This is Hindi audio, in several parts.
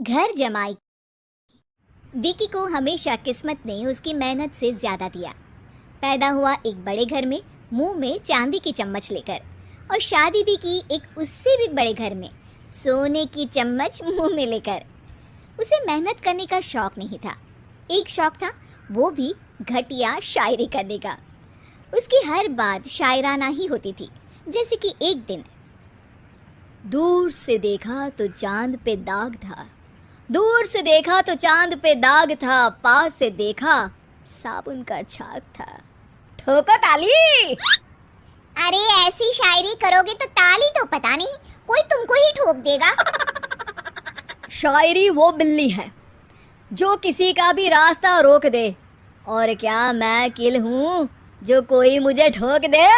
घर जमाई। विकी को हमेशा किस्मत ने उसकी मेहनत से ज्यादा दिया। पैदा हुआ एक बड़े घर में, मुंह में चांदी की चम्मच लेकर, और शादी भी की एक उससे भी बड़े घर में, सोने की चम्मच मुंह में लेकर। उसे मेहनत करने का शौक नहीं था। एक शौक था, वो भी घटिया शायरी करने का। उसकी हर बात शायराना ही होती थी। जैसे कि एक दिन, दूर से देखा तो चांद पे दाग था, दूर से देखा तो चांद पे दाग था, पास से देखा साबुन का छाग था। ठोको ताली। अरे ऐसी शायरी करोगे तो ताली तो पता नहीं, कोई तुमको ही ठोक देगा। शायरी वो बिल्ली है जो किसी का भी रास्ता रोक दे, और क्या मैं किल हूँ जो कोई मुझे ठोक दे।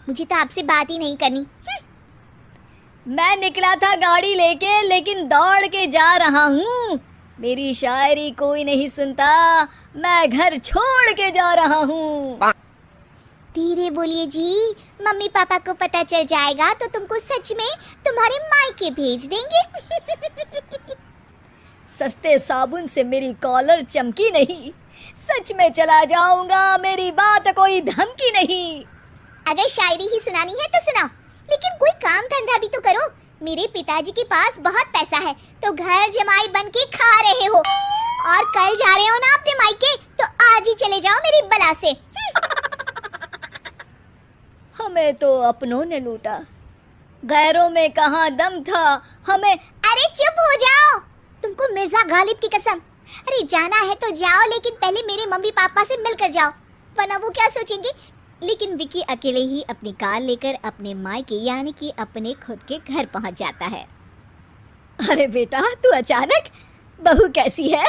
मुझे तो आपसे बात ही नहीं करनी। मैं निकला था गाड़ी लेके, लेकिन दौड़ के जा रहा हूँ। मेरी शायरी कोई नहीं सुनता, मैं घर छोड़ के जा रहा हूँ। धीरे बोलिए जी, मम्मी पापा को पता चल जाएगा तो तुमको सच में तुम्हारे मायके भेज देंगे। सस्ते साबुन से मेरी कॉलर चमकी नहीं, सच में चला जाऊंगा, मेरी बात कोई धमकी नहीं। अगर शायरी ही सुनानी है तो सुनाओ, लेकिन कोई काम धंधा भी तो करो। मेरे पिताजी के पास बहुत पैसा है, तो घर जमाई बन के खा रहे हो, और कल जा रहे हो ना अपने मायके, तो आज ही चले जाओ मेरी बला से। हमें तो अपनों ने लूटा, गैरों में कहाँ दम था हमें। अरे चुप हो जाओ, तुमको मिर्जा गालिब की कसम। अरे जाना है तो जाओ, लेकिन पहले मेरे मम्मी पापा से मिलकर जाओ, वरना वो क्या सोचेंगे। लेकिन विकी अकेले ही अपनी कार लेकर अपने मायके यानी कि अपने खुद के घर पहुंच जाता है। अरे बेटा, तू अचानक, बहू कैसी है?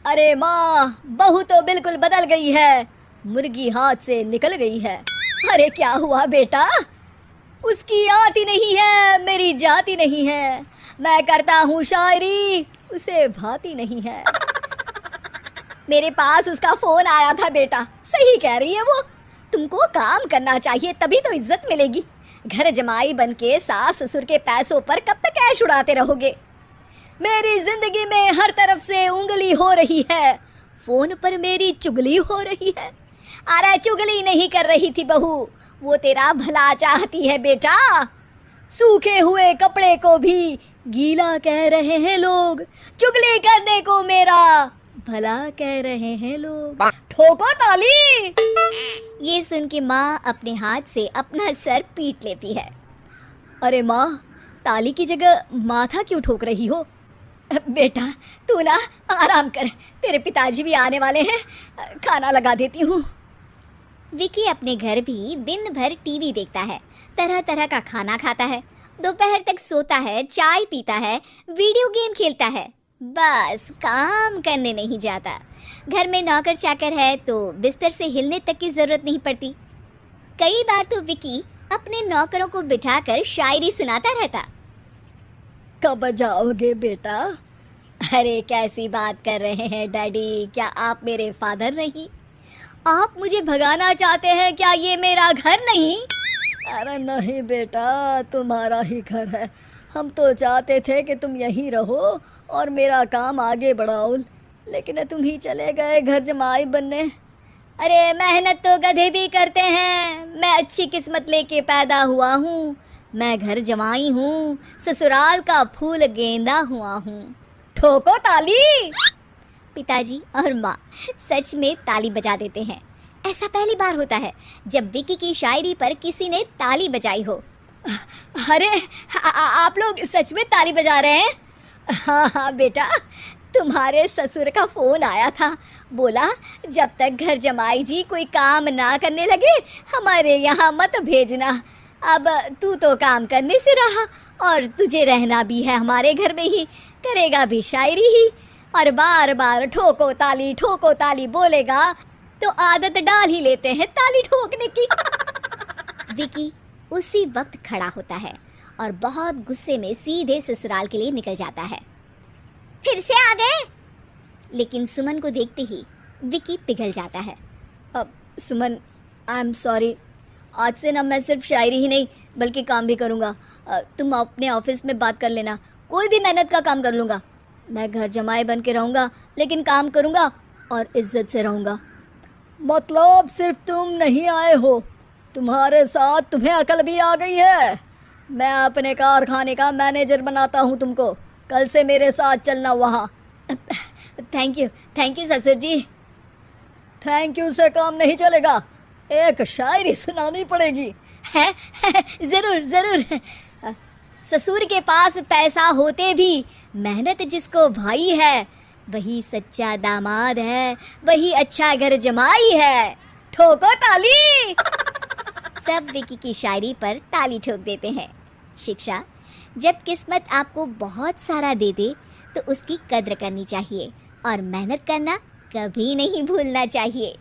अरे माँ, बहू तो बिल्कुल बदल गई है, मुर्गी हाथ से निकल गई है। अरे क्या हुआ बेटा? उसकी आती नहीं है, मेरी जाती नहीं है, मैं करता हूँ शायरी, उसे भाती नहीं है। मेरे पास उसका फोन आया था बेटा, सही कह रही है वो, तुमको काम करना चाहिए तभी तो इज्जत मिलेगी। घर जमाई बनके सास ससुर के पैसों पर कब तक ऐश उड़ाते रहोगे? मेरी जिंदगी में हर तरफ से उंगली हो रही है, फोन पर मेरी चुगली हो रही है। अरे चुगली नहीं कर रही थी बहू, वो तेरा भला चाहती है बेटा। सूखे हुए कपड़े को भी गीला कह रहे हैं लोग, चुगली करने को मेरा भला कह रहे हैं लोग। ठोको ताली। ये सुन के माँ अपने हाथ से अपना सर पीट लेती है। अरे माँ, ताली की जगह माथा क्यों ठोक रही हो? बेटा तू ना आराम कर, तेरे पिताजी भी आने वाले हैं, खाना लगा देती हूँ। विकी अपने घर भी दिन भर टीवी देखता है, तरह तरह का खाना खाता है, दोपहर तक सोता है, चाय पीता है, वीडियो गेम खेलता है, बस काम करने नहीं जाता। घर में नौकर चाकर है तो बिस्तर से हिलने तक की जरूरत नहीं पड़ती। कई बार तो विकी अपने नौकरों को बिठाकर शायरी सुनाता रहता। कब जाओगे बेटा? अरे कैसी बात कर रहे हैं डैडी, क्या आप मेरे फादर नहीं? आप मुझे भगाना चाहते हैं क्या? ये मेरा घर नहीं। अरे नहीं बेटा, तुम्हारा ही घर है, हम तो चाहते थे कि तुम यहीं रहो और मेरा काम आगे बढ़ाओ, लेकिन तुम ही चले गए घर जमाई बनने। अरे मेहनत तो गधे भी करते हैं, मैं अच्छी किस्मत लेके पैदा हुआ हूँ, मैं घर जमाई हूँ, ससुराल का फूल गेंदा हुआ हूँ। ठोको ताली। पिताजी और माँ सच में ताली बजा देते हैं। ऐसा पहली बार होता है जब विकी की शायरी पर किसी ने ताली बजाई हो। अरे आप लोग सच में ताली बजा रहे हैं? हाँ हाँ बेटा, तुम्हारे ससुर का फ़ोन आया था, बोला जब तक घर जमाई जी कोई काम ना करने लगे हमारे यहाँ मत भेजना। अब तू तो काम करने से रहा और तुझे रहना भी है हमारे घर में ही, करेगा भी शायरी ही, और बार बार ठोको ताली बोलेगा तो आदत डाल ही लेते हैं ताली ठोकने की। विकी उसी वक्त खड़ा होता है और बहुत गुस्से में सीधे ससुराल के लिए निकल जाता है। फिर से आ गए? लेकिन सुमन को देखते ही विकी पिघल जाता है। अब सुमन, आई एम सॉरी, आज से ना मैं सिर्फ शायरी ही नहीं बल्कि काम भी करूँगा। तुम अपने ऑफिस में बात कर लेना, कोई भी मेहनत का काम कर लूँगा। मैं घर जमाई बन के रहूँगा, लेकिन काम करूँगा और इज्जत से रहूँगा। मतलब सिर्फ तुम नहीं आए हो, तुम्हारे साथ तुम्हें अकल भी आ गई है। मैं अपने कारखाने का मैनेजर बनाता हूँ तुमको। कल से मेरे साथ चलना वहाँ। थैंक यू ससुर जी। थैंक यू से काम नहीं चलेगा, एक शायरी सुनानी पड़ेगी। है ज़रूर ज़रूर। ससुर के पास पैसा होते भी मेहनत जिसको भाई है, वही सच्चा दामाद है, वही अच्छा घर जमाई है। ठोको ताली। सब विकी की शायरी पर ताली ठोक देते हैं। शिक्षा, जब किस्मत आपको बहुत सारा दे दे तो उसकी कद्र करनी चाहिए और मेहनत करना कभी नहीं भूलना चाहिए।